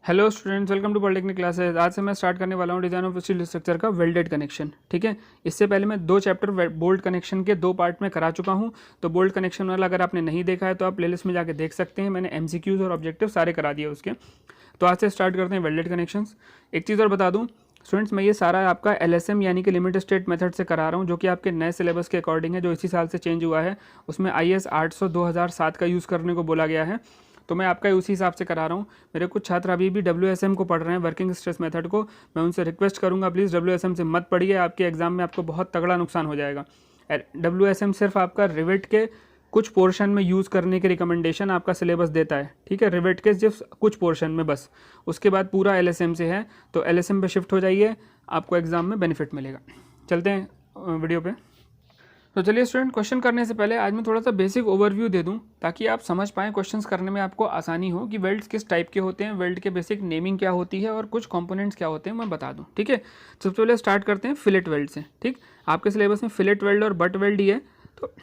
Hello students, welcome to polytechnic classes. आज से मैं स्टार्ट करने वाला हूँ डिजाइन ऑफ स्टील स्ट्रक्चर का वेल्डेड कनेक्शन। ठीक है, इससे पहले मैं 2 चैप्टर बोल्ट कनेक्शन के 2 पार्ट में करा चुका हूँ। तो बोल्ट कनेक्शन वाला अगर आपने नहीं देखा है तो आप प्लेलिस्ट में जाके देख सकते हैं। मैंने एमसीक्यूज और ऑब्जेक्टिव सारे करा दिए उसके। तो आज से स्टार्ट करते हैं वेल्डेड कनेक्शंस। एक चीज़ और बता दूँ स्टूडेंट्स, मैं ये सारा आपका एलएसएम यानी कि लिमिट स्टेट मेथड से करा रहा हूँ, जो कि आपके नए सिलेबस के अकॉर्डिंग है, जो इसी साल से चेंज हुआ है। उसमें IS 800 2007 का यूज़ करने को बोला गया है, तो मैं आपका उसी हिसाब से करा रहा हूँ। मेरे कुछ छात्र अभी भी WSM को पढ़ रहे हैं, वर्किंग स्ट्रेस मेथड को। मैं उनसे रिक्वेस्ट करूँगा प्लीज़ WSM से मत पढ़िए, आपके एग्जाम में आपको बहुत तगड़ा नुकसान हो जाएगा। WSM सिर्फ आपका रिवेट के कुछ पोर्शन में यूज़ करने की रिकमेंडेशन आपका सिलेबस देता है। ठीक है, रिवेट के सिर्फ कुछ पोर्शन में बस, उसके बाद पूरा LSM से है। तो LSM पे शिफ्ट हो जाइए, आपको एग्जाम में बेनिफिट मिलेगा। चलते हैं वीडियो पे। तो चलिए स्टूडेंट, क्वेश्चन करने से पहले आज मैं थोड़ा सा बेसिक ओवरव्यू दे दूं, ताकि आप समझ पाएँ क्वेश्चंस करने में आपको आसानी हो कि वेल्ड्स किस टाइप के होते हैं, वेल्ड के बेसिक नेमिंग क्या होती है और कुछ कंपोनेंट्स क्या होते हैं मैं बता दूं। ठीक है, सबसे पहले स्टार्ट करते हैं फिलेट वेल्ड से। ठीक, आपके सिलेबस में फिलेट वेल्ड और बट वेल्ड ही है, तो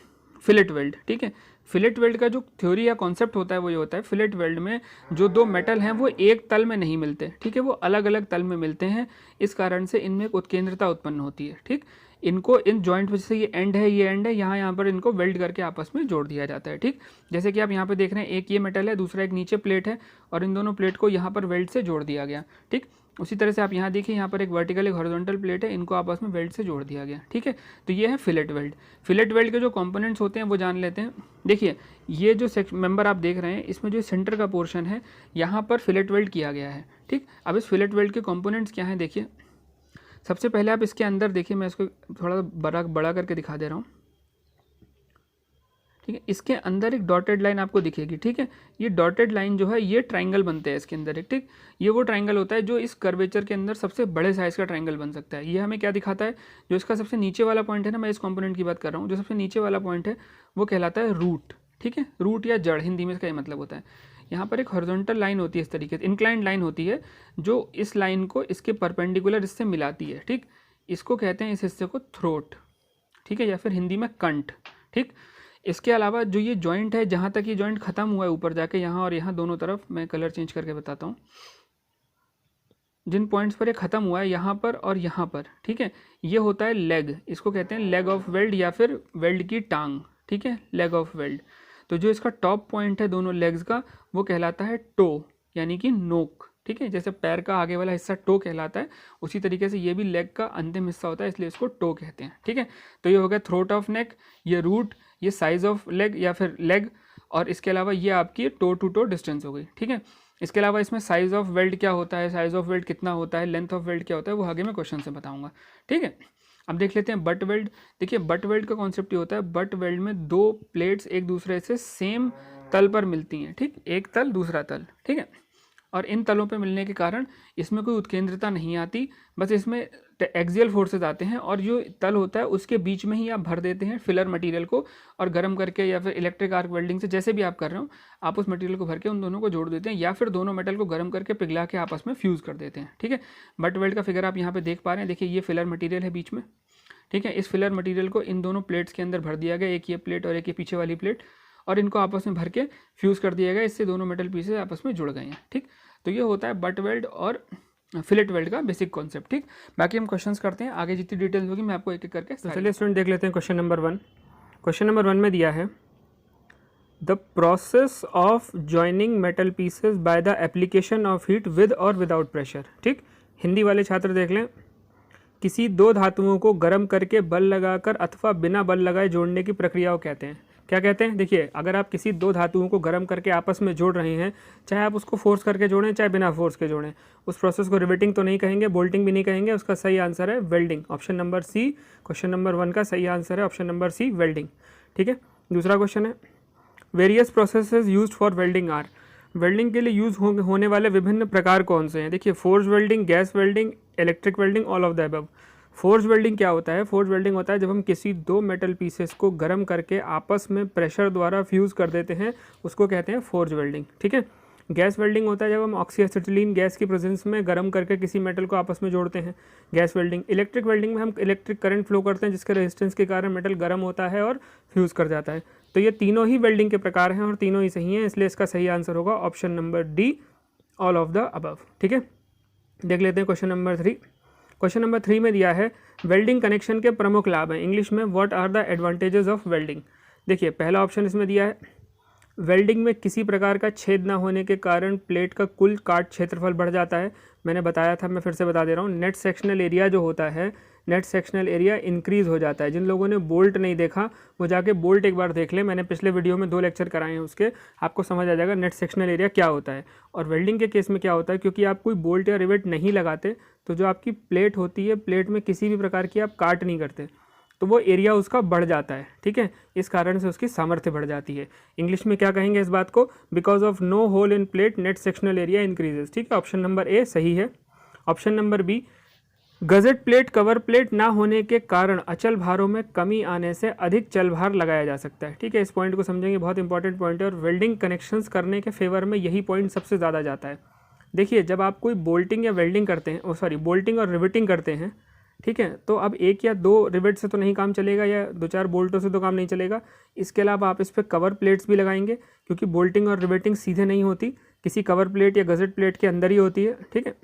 फिलेट वेल्ड। ठीक है, फिलेट वेल्ड का जो थ्योरी या कॉन्सेप्ट होता है वो ये होता है, फिलेट वेल्ड में जो 2 मेटल हैं वो एक तल में नहीं मिलते। ठीक है, वो अलग अलग तल में मिलते हैं। इस कारण से इनमें एक उत्केंद्रता उत्पन्न होती है। ठीक, इनको इन जॉइंट वजह से ये एंड है, ये एंड है, यहाँ पर इनको वेल्ड करके आपस में जोड़ दिया जाता है। ठीक, जैसे कि आप यहाँ पे देख रहे हैं, एक ये मेटल है, दूसरा एक नीचे प्लेट है, और इन दोनों प्लेट को यहाँ पर वेल्ड से जोड़ दिया गया। ठीक, उसी तरह से आप यहाँ देखिए, यहाँ पर एक वर्टिकल एक हॉरिजॉन्टल प्लेट है, इनको आपस में वेल्ड से जोड़ दिया गया। ठीक है, तो ये है फिलेट वेल्ड। फिलेट वेल्ड के जो कंपोनेंट्स होते हैं वो जान लेते हैं। देखिए, ये जो मेंबर आप देख रहे हैं, इसमें जो सेंटर का पोर्शन है यहाँ पर फिलेट वेल्ड किया गया है। ठीक, अब इस फिलेट वेल्ड के कंपोनेंट्स क्या हैं देखिए। सबसे पहले आप इसके अंदर देखिए, मैं इसको थोड़ा बड़ा करके दिखा दे रहा हूँ। ठीक है, इसके अंदर एक डॉटेड लाइन आपको दिखेगी। ठीक है, ये डॉटेड लाइन जो है ये ट्राइंगल बनते हैं इसके अंदर एक। ठीक, ये वो ट्राइंगल होता है जो इस कर्वेचर के अंदर सबसे बड़े साइज का ट्राइंगल बन सकता है। ये हमें क्या दिखाता है, जो इसका सबसे नीचे वाला पॉइंट है ना, मैं इस कंपोनेंट की बात कर रहा हूँ, जो सबसे नीचे वाला पॉइंट है वो कहलाता है रूट। ठीक है, रूट या जड़ हिंदी में इसका ये मतलब होता है। यहाँ पर एक हॉरिजॉन्टल लाइन होती है, इस तरीके से इंक्लाइंड लाइन होती है, जो इस लाइन को इसके परपेंडिकुलर इससे मिलाती है। ठीक, इसको कहते हैं इस हिस्से को थ्रोट। ठीक है, या फिर हिंदी में कंठ। ठीक, इसके अलावा जो ये जॉइंट है, जहाँ तक ये जॉइंट खत्म हुआ है ऊपर जाके, यहाँ और यहाँ दोनों तरफ, मैं कलर चेंज करके बताता हूँ, जिन पॉइंट्स पर ये खत्म हुआ है यहाँ पर और यहाँ पर। ठीक है, ये होता है लेग, इसको कहते हैं लेग ऑफ वेल्ड या फिर वेल्ड की टांग। ठीक है, लेग ऑफ वेल्ड। तो जो इसका टॉप पॉइंट है दोनों लेग्स का, वो कहलाता है टो, यानी कि नोक। ठीक है, जैसे पैर का आगे वाला हिस्सा टो कहलाता है, उसी तरीके से ये भी लेग का अंतिम हिस्सा होता है, इसलिए इसको टो कहते हैं। ठीक है, तो ये हो गया थ्रोट ऑफ नेक, ये रूट, ये साइज ऑफ लेग या फिर लेग, और इसके अलावा ये आपकी टो टू टो डिस्टेंस हो गई। ठीक है, इसके अलावा इसमें साइज ऑफ वेल्ड क्या होता है, साइज ऑफ वेल्ड कितना होता है, लेंथ ऑफ वेल्ड क्या होता है, वो आगे मैं क्वेश्चन से बताऊंगा। ठीक है, अब देख लेते हैं बट वेल्ड। देखिए, बट वेल्ड का कॉन्सेप्ट ये होता है, बट वेल्ड में 2 प्लेट्स एक दूसरे से सेम तल पर मिलती हैं। ठीक, एक तल दूसरा तल। ठीक है, और इन तलों पे मिलने के कारण इसमें कोई उत्केंद्रता नहीं आती, बस इसमें एक्सियल फोर्सेस आते हैं, और जो तल होता है उसके बीच में ही आप भर देते हैं फिलर मटेरियल को, और गर्म करके या फिर इलेक्ट्रिक आर्क वेल्डिंग से, जैसे भी आप कर रहे हो, आप उस मटेरियल को भर के उन दोनों को जोड़ देते हैं, या फिर दोनों मेटल को गर्म करके पिघला के आपस में फ्यूज़ कर देते हैं। ठीक है, बट वेल्ड का फिगर आप यहाँ पे देख पा रहे हैं। देखिए, ये फिलर मटीरियल है बीच में। ठीक है, इस फिलर मटीरियल को इन दोनों प्लेट्स के अंदर भर दिया गया, एक ये प्लेट और एक ये पीछे वाली प्लेट, और इनको आपस में भर के फ्यूज़ कर दिया गया, इससे दोनों मेटल पीसेस आपस में जुड़ गए हैं। ठीक, तो ये होता है बट वेल्ड और फिलेट वेल्ड का बेसिक कॉन्सेप्ट। ठीक, बाकी हम क्वेश्चंस करते हैं, आगे जितनी डिटेल्स होगी मैं आपको एक एक करके। तो चलिए स्टूडेंट, देख लेते हैं क्वेश्चन नंबर 1। क्वेश्चन नंबर 1 में दिया है, the process of joining metal pieces by the application of heat with और विदाउट प्रेशर। ठीक, हिंदी वाले छात्र देख लें, किसी 2 धातुओं को गर्म करके बल लगाकर अथवा बिना बल लगाए जोड़ने की प्रक्रिया को कहते हैं। क्या कहते हैं, देखिए, अगर आप किसी 2 धातुओं को गर्म करके आपस में जोड़ रहे हैं, चाहे आप उसको फोर्स करके जोड़ें चाहे बिना फोर्स के जोड़ें, उस प्रोसेस को रिवेटिंग तो नहीं कहेंगे, बोल्टिंग भी नहीं कहेंगे, उसका सही आंसर है welding. Option number C, question number 1 का सही आंसर है ऑप्शन नंबर सी, वेल्डिंग। ठीक है, दूसरा क्वेश्चन है, various processes used for welding are. Welding के लिए यूज होने वाले विभिन्न प्रकार कौन से हैं। देखिए, force welding, gas welding, electric welding, all of the above. Force welding क्या होता है, फोर्स वेल्डिंग होता है जब हम किसी 2 मेटल पीसेस को गर्म करके आपस में प्रेशर द्वारा फ्यूज़ कर देते हैं, उसको कहते हैं फोर्स वेल्डिंग। ठीक है, गैस वेल्डिंग होता है जब हम ऑक्सीएसिटिलीन गैस की प्रेजेंस में गर्म करके किसी मेटल को आपस में जोड़ते हैं, गैस वेल्डिंग। इलेक्ट्रिक वेल्डिंग में हम इलेक्ट्रिक करंट फ्लो करते हैं, जिसके रेजिस्टेंस के कारण मेटल गर्म होता है और फ्यूज़ कर जाता है। तो ये तीनों ही वेल्डिंग के प्रकार हैं और तीनों ही सही हैं, इसलिए इसका सही आंसर होगा option number D, all of the above. ठीक है, देख लेते हैं क्वेश्चन नंबर 3। क्वेश्चन नंबर 3 में दिया है वेल्डिंग कनेक्शन के प्रमुख लाभ हैं, इंग्लिश में what are the advantages of welding. देखिए पहला ऑप्शन इसमें दिया है वेल्डिंग में किसी प्रकार का छेद ना होने के कारण प्लेट का कुल काट क्षेत्रफल बढ़ जाता है। मैंने बताया था, मैं फिर से बता दे रहा हूँ, नेट सेक्शनल एरिया जो होता है, नेट सेक्शनल एरिया इंक्रीज़ हो जाता है। जिन लोगों ने बोल्ट नहीं देखा वो जाके बोल्ट एक बार देख ले, मैंने पिछले वीडियो में 2 लेक्चर कराए हैं उसके, आपको समझ आ जाएगा नेट सेक्शनल एरिया क्या होता है। और वेल्डिंग के केस में क्या होता है, क्योंकि आप कोई बोल्ट या रिवेट नहीं लगाते तो जो आपकी प्लेट होती है, प्लेट में किसी भी प्रकार की आप काट नहीं करते तो वो एरिया उसका बढ़ जाता है। ठीक है, इस कारण से उसकी सामर्थ्य बढ़ जाती है। इंग्लिश में क्या कहेंगे इस बात को, because of no hole in plate net sectional area increases. ठीक है, ऑप्शन नंबर ए सही है। Option number B, gusset plate cover plate ना होने के कारण अचल भारों में कमी आने से अधिक चल भार लगाया जा सकता है। ठीक है, इस पॉइंट को समझेंगे, बहुत इंपॉर्टेंट पॉइंट है और वेल्डिंग कनेक्शंस करने के फेवर में यही पॉइंट सबसे ज़्यादा जाता है। देखिए जब आप कोई बोल्टिंग या वेल्डिंग करते हैं, बोल्टिंग और रिवेटिंग करते हैं, ठीक है, तो अब 1 या 2 रिवेट से तो नहीं काम चलेगा या 2-4 बोल्टों से तो काम नहीं चलेगा। इसके अलावा आप इस पर कवर प्लेट्स भी लगाएंगे, क्योंकि बोल्टिंग और रिवेटिंग सीधे नहीं होती, किसी कवर प्लेट या गजेट प्लेट के अंदर ही होती है। ठीक है,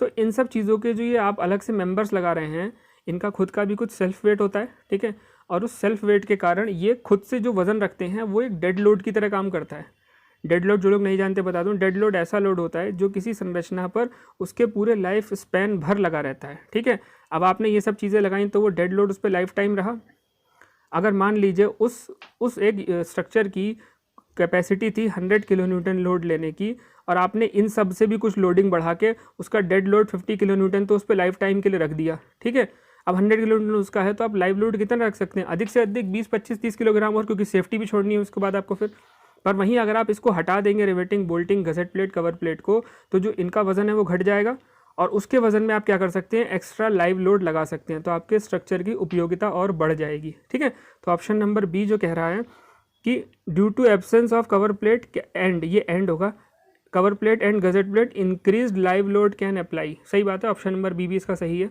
तो इन सब चीज़ों के जो ये आप अलग से मेंबर्स लगा रहे हैं, इनका खुद का भी कुछ सेल्फ वेट होता है। ठीक है, और उस सेल्फ वेट के कारण ये खुद से जो वज़न रखते हैं वो एक डेड लोड की तरह काम करता है। डेड लोड जो लोग नहीं जानते बता दूं, डेड लोड ऐसा लोड होता है जो किसी संरचना पर उसके पूरे लाइफ स्पैन भर लगा रहता है। ठीक है, अब आपने ये सब चीज़ें लगाई तो वो डेड लोड उस पर लाइफ टाइम रहा। अगर मान लीजिए उस एक स्ट्रक्चर की कैपेसिटी थी 100 किलो न्यूटन लोड लेने की, और आपने इन सब से भी कुछ लोडिंग बढ़ा के उसका डेड लोड 50 किलो न्यूटन तो उस पर लाइफ टाइम के लिए रख दिया। ठीक है, अब 100 किलो न्यूटन उसका है तो आप लाइव लोड कितना रख सकते हैं, अधिक से अधिक 20, 25, 30 किलोग्राम, और क्योंकि सेफ्टी भी छोड़नी है उसके बाद आपको फिर। पर वहीं अगर आप इसको हटा देंगे riveting, bolting, gusset plate, cover plate को, तो जो इनका वजन है वो घट जाएगा और उसके वजन में आप क्या कर सकते हैं, एक्स्ट्रा लाइव लोड लगा सकते हैं, तो आपके स्ट्रक्चर की उपयोगिता और बढ़ जाएगी। ठीक है, तो ऑप्शन नंबर बी जो कह रहा है कि due to absence of cover plate and, ये एंड होगा, cover plate and gusset plate increase live load can apply. सही बात है, ऑप्शन नंबर बी भी इसका सही है।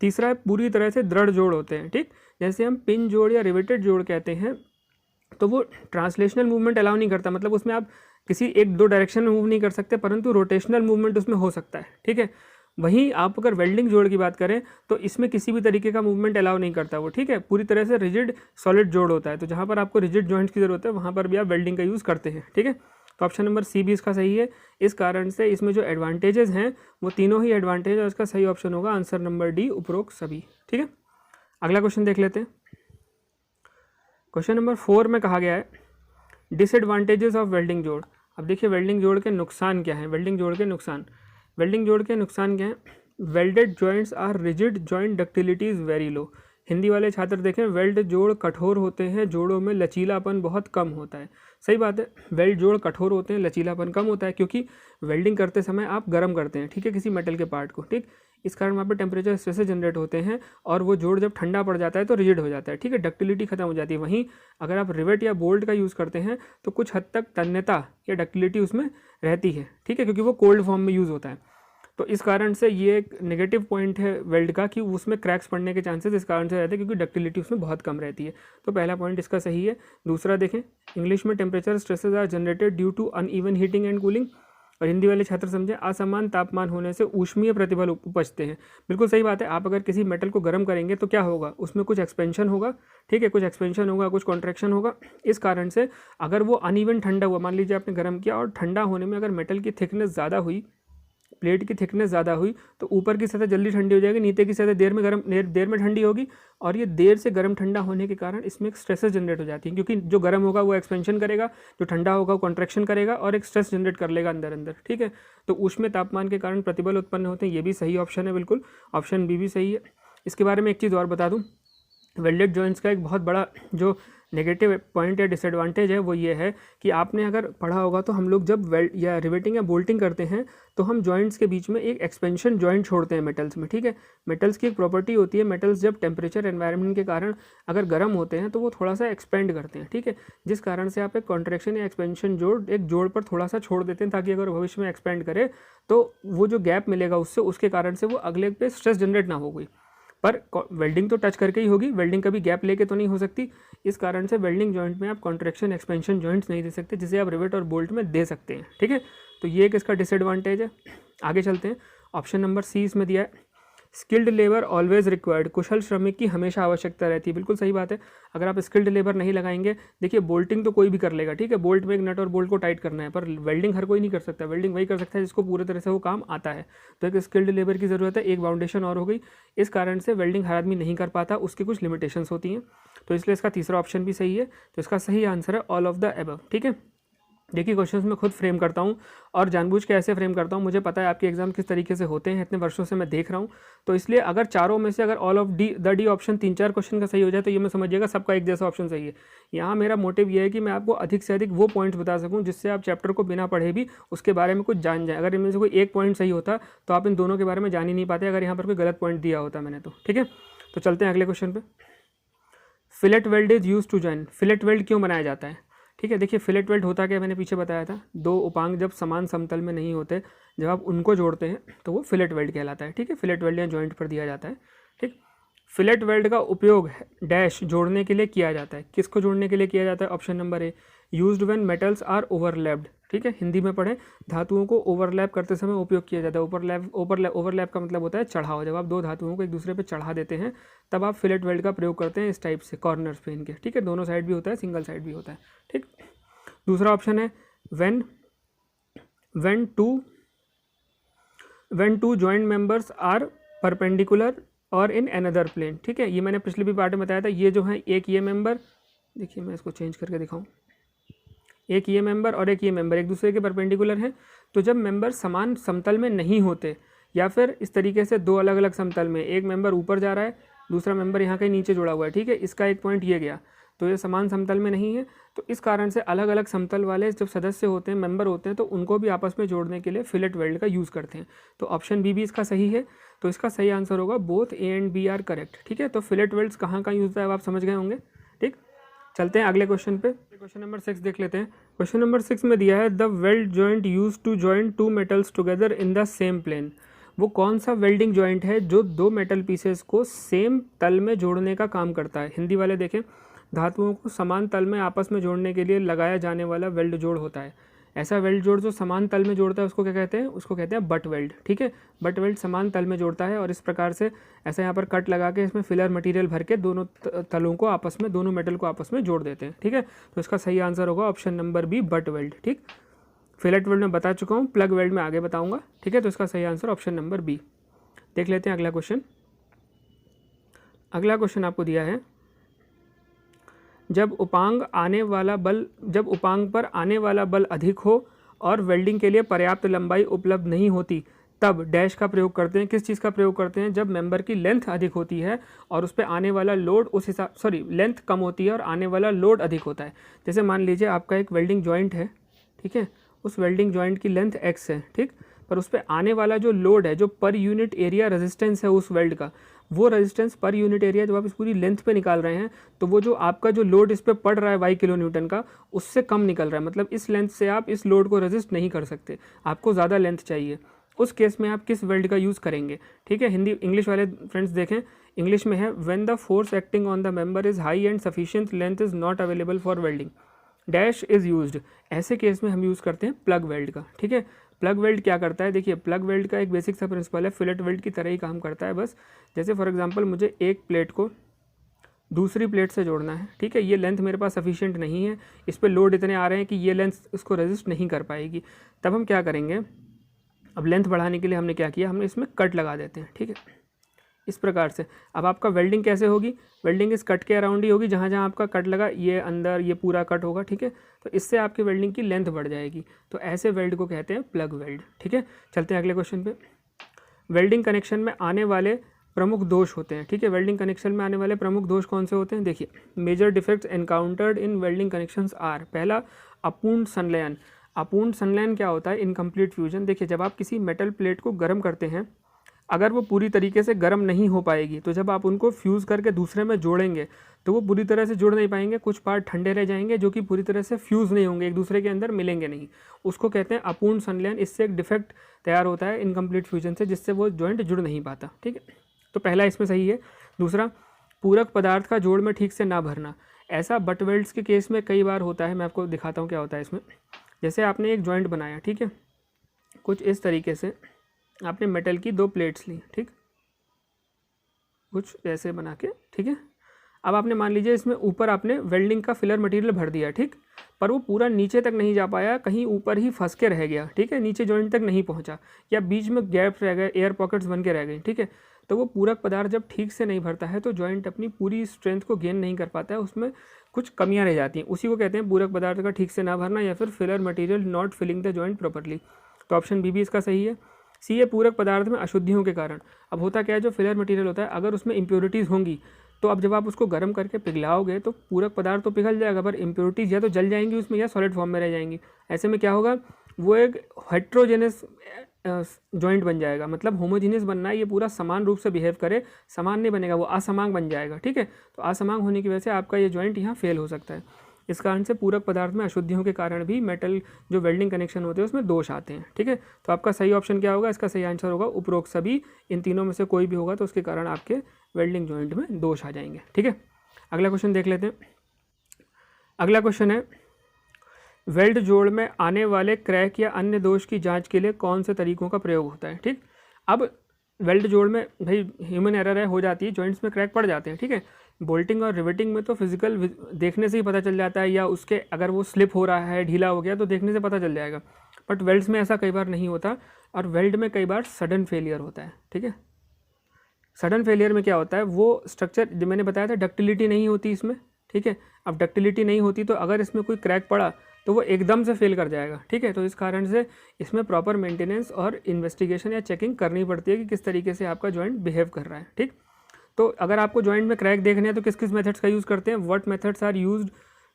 तीसरा है पूरी तरह से दृढ़ जोड़ होते हैं। ठीक, जैसे हम पिन जोड़ या रिवेटेड जोड़ कहते हैं, तो वो ट्रांसलेशनल मूवमेंट अलाउ नहीं करता, मतलब उसमें आप किसी 1-2 डायरेक्शन में मूव नहीं कर सकते, परंतु रोटेशनल मूवमेंट उसमें हो सकता है। ठीक है, वहीं आप अगर वेल्डिंग जोड़ की बात करें तो इसमें किसी भी तरीके का मूवमेंट अलाउ नहीं करता वो। ठीक है, पूरी तरह से रिजिड सॉलिड जोड़ होता है, तो जहाँ पर आपको रिजिड जॉइंट्स की जरूरत है वहाँ पर भी आप वेल्डिंग का यूज़ करते हैं। ठीक है, तो ऑप्शन नंबर सी भी इसका सही है। इस कारण से इसमें जो एडवांटेजेस हैं वो तीनों ही एडवांटेज, और इसका सही ऑप्शन होगा आंसर नंबर डी, उपरोक्त सभी। ठीक है, अगला क्वेश्चन देख लेते हैं। क्वेश्चन नंबर 4 में कहा गया है डिसएडवांटेजेस ऑफ वेल्डिंग जोड़। अब देखिए वेल्डिंग जोड़ के नुकसान क्या हैं, वेल्डिंग जोड़ के नुकसान क्या हैं। Welded joints are rigid, joint ductility is very low. Hindi वाले छात्र देखें, वेल्ड जोड़ कठोर होते हैं, जोड़ों में लचीलापन बहुत कम होता है। सही बात है, वेल्ड जोड़ कठोर होते हैं, लचीलापन कम होता है, क्योंकि वेल्डिंग करते समय आप गर्म करते हैं, ठीक है, किसी मेटल के पार्ट को। ठीक, इस कारण वहाँ पर टेम्परेचर स्ट्रेसेस जनरेट होते हैं और वो जोड़ जब ठंडा पड़ जाता है तो रिजिड हो जाता है। ठीक है, डक्टिलिटी खत्म हो जाती है। वहीं अगर आप रिवेट या बोल्ट का यूज़ करते हैं तो कुछ हद तक तन्यता या डक्टिलिटी उसमें रहती है। ठीक है, क्योंकि वो कोल्ड फॉर्म में यूज़ होता है, तो इस कारण से ये एक नेगेटिव पॉइंट है वेल्ड का कि उसमें क्रैक्स पड़ने के चांसेस इस कारण से रहते हैं, क्योंकि डक्टिलिटी उसमें बहुत कम रहती है। तो पहला पॉइंट इसका सही है। दूसरा देखें, इंग्लिश में temperature stresses are generated due to uneven heating and cooling, और हिंदी वाले छात्र समझें असमान तापमान होने से ऊष्मीय प्रतिबल उपजते हैं। बिल्कुल सही बात है, आप अगर किसी मेटल को गर्म करेंगे तो क्या होगा, उसमें कुछ एक्सपेंशन होगा। ठीक है, कुछ एक्सपेंशन होगा, कुछ कॉन्ट्रैक्शन होगा। इस कारण से अगर वो अनइवन ठंडा हुआ, मान लीजिए आपने गर्म किया और ठंडा होने में अगर मेटल की थिकनेस ज़्यादा हुई, प्लेट की थिकनेस ज़्यादा हुई, तो ऊपर की सतह जल्दी ठंडी हो जाएगी, नीचे की सतह देर में ठंडी होगी, और ये देर से गर्म ठंडा होने के कारण इसमें एक स्ट्रेसेस जनरेट हो जाती हैं, क्योंकि जो गर्म होगा वो एक्सपेंशन करेगा, जो ठंडा होगा वो कॉन्ट्रैक्शन करेगा और एक स्ट्रेस जनरेट कर लेगा अंदर। ठीक है, तो ऊष्मीय तापमान के कारण प्रतिबल उत्पन्न होते हैं, ये भी सही ऑप्शन है, बिल्कुल ऑप्शन बी भी सही है। इसके बारे में एक चीज़ और बता दूँ, वेल्डेड जॉइंट्स का एक बहुत बड़ा जो नेगेटिव पॉइंट या डिसएडवांटेज है वो ये है कि आपने अगर पढ़ा होगा तो हम लोग जब वेल्ड या रिवेटिंग या बोल्टिंग करते हैं तो हम जॉइंट्स के बीच में एक एक्सपेंशन जॉइंट छोड़ते हैं मेटल्स में। ठीक है, मेटल्स की एक प्रॉपर्टी होती है, मेटल्स जब टेम्परेचर एनवायरनमेंट के कारण अगर गर्म होते हैं तो वो थोड़ा सा एक्सपेंड करते हैं। ठीक है, जिस कारण से आप एक कॉन्ट्रैक्शन या एक्सपेंशन एक जोड़ पर थोड़ा सा छोड़ देते हैं, ताकि अगर भविष्य में एक्सपेंड करे तो वो जो गैप मिलेगा उससे, उसके कारण से वो अगले पे स्ट्रेस जनरेट ना हो गई। पर वेल्डिंग तो टच करके ही होगी, वेल्डिंग कभी गैप लेके तो नहीं हो सकती। इस कारण से वेल्डिंग जॉइंट में आप कॉन्ट्रैक्शन एक्सपेंशन जॉइंट्स नहीं दे सकते, जिसे आप रिवेट और बोल्ट में दे सकते हैं। ठीक है, तो ये एक इसका डिसएडवांटेज है। आगे चलते हैं, ऑप्शन नंबर सी इसमें दिया है, स्किल्ड लेबर ऑलवेज रिक्वायर्ड, कुशल श्रमिक की हमेशा आवश्यकता रहती है। बिल्कुल सही बात है, अगर आप स्किल्ड लेबर नहीं लगाएंगे, देखिए बोल्टिंग तो कोई भी कर लेगा, ठीक है, बोल्ट में एक नट और बोल्ट को टाइट करना है, पर वेल्डिंग हर कोई नहीं कर सकता। वेल्डिंग वही कर सकता है जिसको पूरे तरह से वो काम आता है। तो एक स्किल्ड लेबर की ज़रूरत है, एक फाउंडेशन और हो गई। इस कारण से वेल्डिंग हर आदमी नहीं कर पाता, उसकी कुछ लिमिटेशंस होती हैं, तो इसलिए इसका तीसरा ऑप्शन भी सही है। तो इसका सही आंसर है ऑल ऑफ द एबव। ठीक है, देखिए क्वेश्चंस मैं खुद फ्रेम करता हूँ और जानबूझ के ऐसे फ्रेम करता हूँ, मुझे पता है आपके एग्जाम किस तरीके से होते हैं, इतने वर्षों से मैं देख रहा हूँ। तो इसलिए अगर चारों में से अगर all of D option 3-4 question का सही हो जाए तो ये मैं समझिएगा सबका एक जैसा ऑप्शन सही है। यहाँ मेरा मोटिव ये है कि मैं आपको अधिक से अधिक वो पॉइंट्स बता सकूँ जिससे आप चैप्टर को बिना पढ़े भी उसके बारे में कुछ जान जाए। अगर इनमें से कोई एक पॉइंट सही होता तो आप इन दोनों के बारे में जान ही नहीं पाते, अगर यहाँ पर कोई गलत पॉइंट दिया होता मैंने तो। ठीक है, तो चलते हैं अगले क्वेश्चन पे। Fillet weld is use to join, fillet weld क्यों बनाया जाता है? ठीक है, देखिए फिलेट वेल्ड होता क्या, मैंने पीछे बताया था, दो उपांग जब समान समतल में नहीं होते, जब आप उनको जोड़ते हैं तो वो फिलेट वेल्ड कहलाता है। ठीक है, फिलेट वेल्ड या जॉइंट पर दिया जाता है। ठीक, फिलेट वेल्ड का उपयोग डैश जोड़ने के लिए किया जाता है। किसको जोड़ने के लिए किया जाता है? Option number A, used when metals are overlapped. ठीक है, हिंदी में पढ़ें, धातुओं को ओवरलैप करते समय उपयोग किया जाता है। ओवरलैप का मतलब होता है चढ़ाव, जब आप दो धातुओं को एक दूसरे पे चढ़ा देते हैं तब आप फिलेट वेल्ड का प्रयोग करते हैं, इस टाइप से कॉर्नर्स पे इनके। ठीक है, दोनों साइड भी होता है, सिंगल साइड भी होता है। ठीक, दूसरा ऑप्शन है when two joint members are perpendicular और इन अनदर प्लेन। ठीक है, ये मैंने पिछले भी पार्ट में बताया था, ये जो है एक ये मेंबर, देखिए मैं इसको चेंज करके दिखाऊं, एक ये मेंबर और एक ये मेंबर एक दूसरे के परपेंडिकुलर हैं। तो जब मेंबर समान समतल में नहीं होते, या फिर इस तरीके से दो अलग अलग समतल में, एक मेंबर ऊपर जा रहा है, दूसरा मेंबर यहाँ कहीं नीचे जुड़ा हुआ है, ठीक है, इसका एक पॉइंट ये गया, तो ये समान समतल में नहीं है, तो इस कारण से अलग अलग समतल वाले जब सदस्य होते हैं, मेंबर होते हैं, तो उनको भी आपस में जोड़ने के लिए फिलेट वेल्ड का यूज़ करते हैं। तो ऑप्शन बी भी इसका सही है, तो इसका सही आंसर होगा both A and B are correct. ठीक है, तो फिलेट वेल्ड्स कहाँ यूज़ होता है आप समझ गए होंगे। ठीक, चलते हैं अगले क्वेश्चन पे, क्वेश्चन नंबर 6 देख लेते हैं। क्वेश्चन नंबर 6 में दिया है the weld joint use to join two metals together in the same plane. वो कौन सा वेल्डिंग जॉइंट है जो दो मेटल पीसेस को सेम तल में जोड़ने का काम करता है? हिंदी वाले देखें, धातुओं को समान तल में आपस में जोड़ने के लिए लगाया जाने वाला वेल्ड जोड़ होता है। ऐसा वेल्ड जोड़ जो समान तल में जोड़ता है उसको क्या कहते हैं? उसको कहते हैं बट वेल्ड। ठीक है, बट वेल्ड समान तल में जोड़ता है, और इस प्रकार से ऐसा यहाँ पर कट लगा के इसमें फिलर मटेरियल भर के दोनों तलों को आपस में, दोनों मेटल को आपस में जोड़ देते हैं। ठीक है, तो इसका सही आंसर होगा option number B, but weld. ठीक, फिलेट वेल्ड में बता चुका हूँ, प्लग वेल्ड में आगे बताऊँगा। ठीक है, तो इसका सही आंसर ऑप्शन नंबर बी। देख लेते हैं अगला क्वेश्चन। अगला क्वेश्चन आपको दिया है जब उपांग पर आने वाला बल अधिक हो और वेल्डिंग के लिए पर्याप्त लंबाई उपलब्ध नहीं होती, तब डैश का प्रयोग करते हैं। किस चीज़ का प्रयोग करते हैं? जब मेंबर की लेंथ अधिक होती है और उस पर आने वाला लोड उस हिसाब लेंथ कम होती है और आने वाला लोड अधिक होता है। जैसे मान लीजिए आपका एक वेल्डिंग जॉइंट है, ठीक है, उस वेल्डिंग जॉइंट की लेंथ x है, ठीक, पर उस पर आने वाला जो लोड है, जो पर यूनिट एरिया रेजिस्टेंस है उस वेल्ड का, वो रेजिस्टेंस पर यूनिट एरिया जब आप इस पूरी लेंथ पे निकाल रहे हैं, तो वो जो आपका जो लोड इस पर पड़ रहा है y किलो न्यूटन का, उससे कम निकल रहा है। मतलब इस लेंथ से आप इस लोड को रेजिस्ट नहीं कर सकते, आपको ज़्यादा लेंथ चाहिए। उस केस में आप किस वेल्ड का यूज़ करेंगे? ठीक है, हिंदी इंग्लिश वाले फ्रेंड्स देखें, इंग्लिश में है when the force acting on the member is high and sufficient length is not available for welding, dash is used. ऐसे केस में हम यूज़ करते हैं प्लग वेल्ड का। ठीक है, प्लग वेल्ड क्या करता है? देखिए, प्लग वेल्ड का एक बेसिक सा प्रिंसिपल है, फिलेट वेल्ड की तरह ही काम करता है। बस जैसे फॉर एग्जांपल मुझे एक प्लेट को दूसरी प्लेट से जोड़ना है, ठीक है, ये लेंथ मेरे पास सफिशिएंट नहीं है, इस पर लोड इतने आ रहे हैं कि ये लेंथ इसको रेजिस्ट नहीं कर पाएगी, तब हम क्या करेंगे? अब लेंथ बढ़ाने के लिए हमने क्या किया, हमने इसमें कट लगा देते हैं। ठीक है, इस प्रकार से अब आपका वेल्डिंग कैसे होगी? वेल्डिंग इस कट के अराउंड ही होगी, जहाँ जहाँ आपका कट लगा ये अंदर ये पूरा कट होगा। ठीक है, तो इससे आपकी वेल्डिंग की लेंथ बढ़ जाएगी, तो ऐसे वेल्ड को कहते हैं प्लग वेल्ड। ठीक है, चलते हैं अगले क्वेश्चन पे। वेल्डिंग कनेक्शन में आने वाले प्रमुख दोष होते हैं। ठीक है, वेल्डिंग कनेक्शन में आने वाले प्रमुख दोष कौन से होते हैं? देखिए, major defects encountered in welding connections are, पहला अपूर्ण संलयन। अपूर्ण संलयन क्या होता है? Incomplete fusion. देखिए, जब आप किसी मेटल प्लेट को गर्म करते हैं, अगर वो पूरी तरीके से गर्म नहीं हो पाएगी, तो जब आप उनको फ्यूज़ करके दूसरे में जोड़ेंगे तो वो पूरी तरह से जुड़ नहीं पाएंगे, कुछ पार्ट ठंडे रह जाएंगे जो कि पूरी तरह से फ्यूज़ नहीं होंगे, एक दूसरे के अंदर मिलेंगे नहीं, उसको कहते हैं अपूर्ण संलयन। इससे एक डिफेक्ट तैयार होता है इनकम्प्लीट फ्यूजन से, जिससे वो जॉइंट जुड़ नहीं पाता। ठीक है, तो पहला इसमें सही है। दूसरा, पूरक पदार्थ का जोड़ में ठीक से ना भरना। ऐसा बट वेल्ड्स के केस में कई बार होता है, मैं आपको दिखाता हूँ क्या होता है इसमें। जैसे आपने एक जॉइंट बनाया, ठीक है, कुछ इस तरीके से आपने मेटल की 2 प्लेट्स ली, ठीक, कुछ ऐसे बना के, ठीक है। अब आपने मान लीजिए इसमें ऊपर आपने वेल्डिंग का फिलर मटेरियल भर दिया, ठीक, पर वो पूरा नीचे तक नहीं जा पाया, कहीं ऊपर ही फंस के रह गया, ठीक है, नीचे जॉइंट तक नहीं पहुंचा, या बीच में गैप रह गए, एयर पॉकेट्स बन के रह गए, ठीक है। तो वो पूरक पदार्थ जब ठीक से नहीं भरता है तो जॉइंट अपनी पूरी स्ट्रेंथ को गेन नहीं कर पाता है, उसमें कुछ कमियां रह जाती हैं, उसी को कहते हैं पूरक पदार्थ का ठीक से ना भरना, या फिर filler material not filling the joint properly. तो ऑप्शन बी भी इसका सही है। सी है पूरक पदार्थ में अशुद्धियों के कारण। अब होता क्या है, जो फिलर मटेरियल होता है अगर उसमें इम्प्योरिटीज़ होंगी तो अब जब आप उसको गर्म करके पिघलाओगे तो पूरक पदार्थ तो पिघल जाएगा, पर इम्प्योरिटीज़ या तो जल जाएंगी उसमें या सॉलिड फॉर्म में रह जाएंगी। ऐसे में क्या होगा, वो एक हेट्रोजेनस जॉइंट बन जाएगा, मतलब होमोजीनियस बनना है, ये पूरा समान रूप से बिहेव करे, समान नहीं बनेगा, वो असमान बन जाएगा, ठीक है। तो असमान होने की वजह से आपका ये जॉइंट यहाँ फेल हो सकता है। इस कारण से पूरक पदार्थ में अशुद्धियों के कारण भी मेटल जो वेल्डिंग कनेक्शन होते हैं उसमें दोष आते हैं, ठीक है। तो आपका सही ऑप्शन क्या होगा, इसका सही आंसर होगा उपरोक्त सभी, इन तीनों में से कोई भी होगा तो उसके कारण आपके वेल्डिंग जॉइंट में दोष आ जाएंगे, ठीक है। अगला क्वेश्चन देख लेते हैं। अगला क्वेश्चन है, वेल्ड जोड़ में आने वाले क्रैक या अन्य दोष की जांच के लिए कौन से तरीकों का प्रयोग होता है, ठीक। अब वेल्ड जोड़ में भाई ह्यूमन एरर है, हो जाती है, जॉइंट्स में क्रैक पड़ जाते हैं, ठीक है। बोल्टिंग और रिवेटिंग में तो फिजिकल देखने से ही पता चल जाता है, या उसके अगर वो स्लिप हो रहा है, ढीला हो गया तो देखने से पता चल जाएगा, बट वेल्ड्स में ऐसा कई बार नहीं होता, और वेल्ड में कई बार सडन फेलियर होता है, ठीक है। सडन फेलियर में क्या होता है, वो स्ट्रक्चर जो मैंने बताया था डक्टिलिटी नहीं होती इसमें, ठीक है। अब डक्टिलिटी नहीं होती तो अगर इसमें कोई क्रैक पड़ा तो वो एकदम से फेल कर जाएगा, ठीक है। तो इस कारण से इसमें प्रॉपर मेंटेनेंस और इन्वेस्टिगेशन या चेकिंग करनी पड़ती है कि किस तरीके से आपका जॉइंट बिहेव कर रहा है, ठीक। तो अगर आपको जॉइंट में क्रैक देखने हैं तो किस किस मेथड्स का यूज़ करते हैं, what methods are used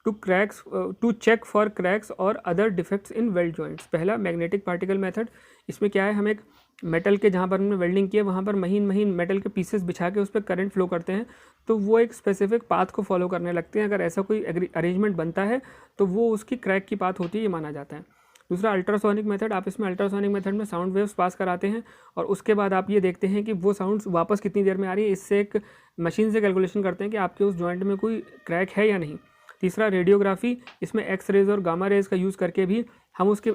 to check for cracks और other defects in weld joints. पहला मैग्नेटिक पार्टिकल मेथड, इसमें क्या है, हम एक मेटल के जहाँ पर हमने वेल्डिंग की है वहाँ पर महीन महीन मेटल के पीसेस बिछा के उस पर करंट फ्लो करते हैं, तो वो एक स्पेसिफिक पाथ को फॉलो करने लगते हैं। अगर ऐसा कोई अरेंजमेंट बनता है तो वो उसकी क्रैक की पाथ होती है, ये माना जाता है। दूसरा अल्ट्रासोनिक मेथड, आप इसमें अल्ट्रासोनिक मेथड में साउंड वेव्स पास कराते हैं और उसके बाद आप ये देखते हैं कि वो साउंड्स वापस कितनी देर में आ रही है, इससे एक मशीन से कैलकुलेशन करते हैं कि आपके उस जॉइंट में कोई क्रैक है या नहीं। तीसरा रेडियोग्राफी, इसमें एक्स रेज और गामा रेज का यूज़ करके भी हम उसके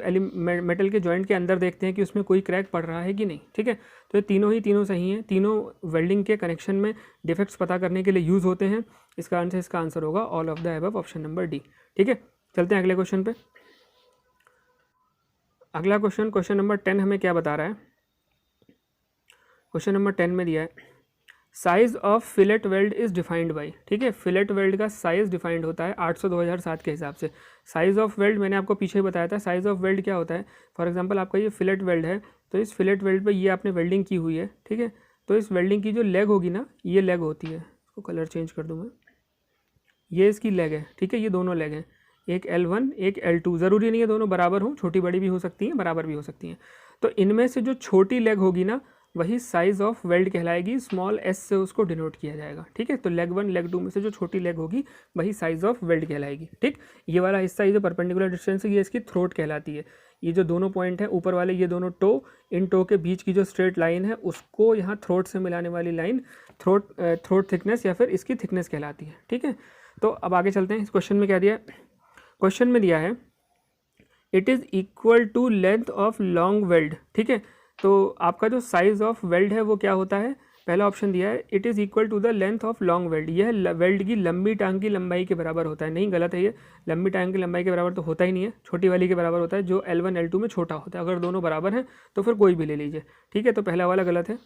मेटल के जॉइंट के अंदर देखते हैं कि उसमें कोई क्रैक पड़ रहा है कि नहीं, ठीक है। तो ये तीनों सही हैं, तीनों वेल्डिंग के कनेक्शन में डिफेक्ट्स पता करने के लिए यूज़ होते हैं। इस कारण से इसका आंसर होगा all of the above, option number D, ठीक है। चलते हैं अगले क्वेश्चन पे। अगला क्वेश्चन नंबर 10 हमें क्या बता रहा है। क्वेश्चन नंबर 10 में दिया है, size of fillet weld is defined by, ठीक है। फिलेट वेल्ड का साइज डिफाइंड होता है 802/2007 के हिसाब से। साइज ऑफ वेल्ड मैंने आपको पीछे बताया था, साइज ऑफ वेल्ड क्या होता है, फॉर एग्जांपल आपका ये फिलेट वेल्ड है, तो इस फिलेट वेल्ड पे ये आपने वेल्डिंग की हुई है, ठीक है। तो इस वेल्डिंग की जो लेग होगी ना, ये लेग होती है, इसको कलर चेंज कर दूँ मैं, ये इसकी लेग है, ठीक है। ये दोनों लेग हैं, एक L1 एक L2, ज़रूरी नहीं है दोनों बराबर हों, छोटी बड़ी भी हो सकती हैं, बराबर भी हो सकती हैं। तो इनमें से जो छोटी लेग होगी ना वही साइज़ ऑफ वेल्ड कहलाएगी, स्मॉल s से उसको डिनोट किया जाएगा, ठीक है। तो लेग 1 लेग 2 में से जो छोटी लेग होगी वही साइज़ ऑफ वेल्ड कहलाएगी, ठीक। ये वाला हिस्सा, ये जो परपेंडिकुलर डिस्टेंस है, ये इसकी थ्रोट कहलाती है। ये जो दोनों पॉइंट हैं ऊपर वाले, ये दोनों टो, इन टो के बीच की जो स्ट्रेट लाइन है उसको यहाँ थ्रोट से मिलाने वाली लाइन थ्रोट थिकनेस या फिर इसकी थिकनेस कहलाती है, ठीक है। तो अब आगे चलते हैं। इस क्वेश्चन में क्या दिया है, क्वेश्चन में दिया है it is equal to length of long weld, ठीक है। तो आपका जो साइज ऑफ वेल्ड है वो क्या होता है, पहला ऑप्शन दिया है it is equal to the length of long weld, यह वेल्ड की लंबी टांग की लंबाई के बराबर होता है। नहीं, गलत है, ये लंबी टांग की लंबाई के बराबर तो होता ही नहीं है, छोटी वाली के बराबर होता है जो L1 L2 में छोटा होता है। अगर दोनों बराबर हैं तो फिर कोई भी ले लीजिए, ठीक है। तो पहला वाला गलत है,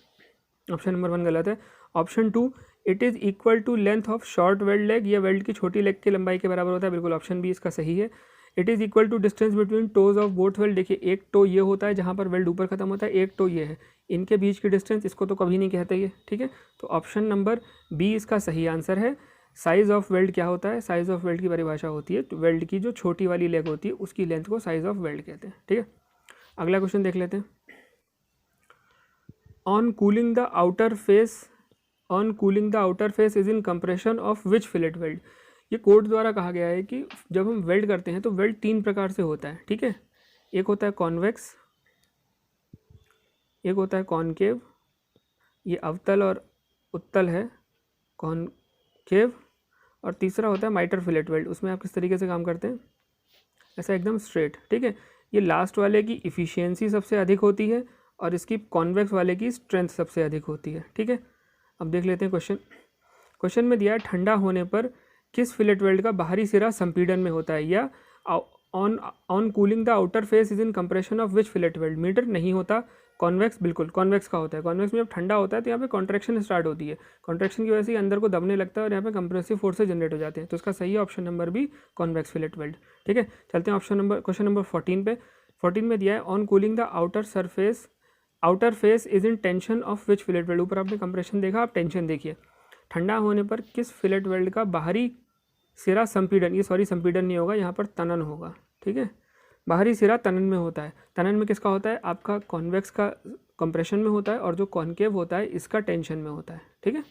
ऑप्शन नंबर 1 गलत है। Option 2 it is equal to length of short weld leg, यह वेल्ड की छोटी लेग की लंबाई के बराबर होता है, बिल्कुल ऑप्शन बी इसका सही है। It is equal to distance between toes of both weld, देखिए एक टो ये होता है जहाँ पर वेल्ड ऊपर खत्म होता है, एक टो ये है, इनके बीच की डिस्टेंस, इसको तो कभी नहीं कहते ये, ठीक है। तो ऑप्शन नंबर बी इसका सही आंसर है। साइज ऑफ वेल्ड क्या होता है, साइज ऑफ वेल्ड की परिभाषा होती है तो वेल्ड की जो छोटी वाली लेग होती है उसकी लेंथ को साइज ऑफ वेल्ड कहते हैं, ठीक है। अगला क्वेश्चन देख लेते हैं। On cooling the outer face is in compression of which fillet weld, ये कोड द्वारा कहा गया है कि जब हम वेल्ड करते हैं तो वेल्ड 3 प्रकार से होता है, ठीक है। एक होता है कॉन्वेक्स, एक होता है कॉनकेव, ये अवतल और उत्तल है कॉनकेव, और तीसरा होता है माइटर फिलेट वेल्ड। उसमें आप किस तरीके से काम करते हैं, ऐसा एकदम स्ट्रेट, ठीक है। ये लास्ट वाले की इफ़िशियंसी सबसे अधिक होती है और इसकी कॉन्वेक्स वाले की स्ट्रेंथ सबसे अधिक होती है, ठीक है। अब देख लेते हैं क्वेश्चन में दिया है ठंडा होने पर किस फिलेट वेल्ड का बाहरी सिरा संपीड़न में होता है, या on cooling the outer face is in compression of which fillet weld. Mitre नहीं होता, कॉन्वेक्स बिल्कुल कॉन्वेक्स का होता है। कॉन्वेक्स में जब ठंडा होता है तो यहाँ पे कॉन्ट्रैक्शन स्टार्ट होती है, कॉन्ट्रैक्शन की वजह से अंदर को दबने लगता है और यहाँ पे कंप्रेसिव फोर्सेज जनरेट हो जाते हैं। तो इसका सही है option number B, convex fillet weld, ठीक है। चलते हैं क्वेश्चन नंबर 14 पे। 14 में दिया है on cooling the outer face is in tension of which fillet weld. ऊपर आपने कंप्रेशन देखा, आप टेंशन देखिए। ठंडा होने पर किस फिलेट वेल्ड का बाहरी सिरा संपीड़न, ये सॉरी संपीड़न नहीं होगा, यहाँ पर तनन होगा, ठीक है। बाहरी सिरा तनन में होता है। तनन में किसका होता है, आपका कॉन्वेक्स का कंप्रेशन में होता है, और जो कॉन्केव होता है इसका टेंशन में होता है, ठीक है।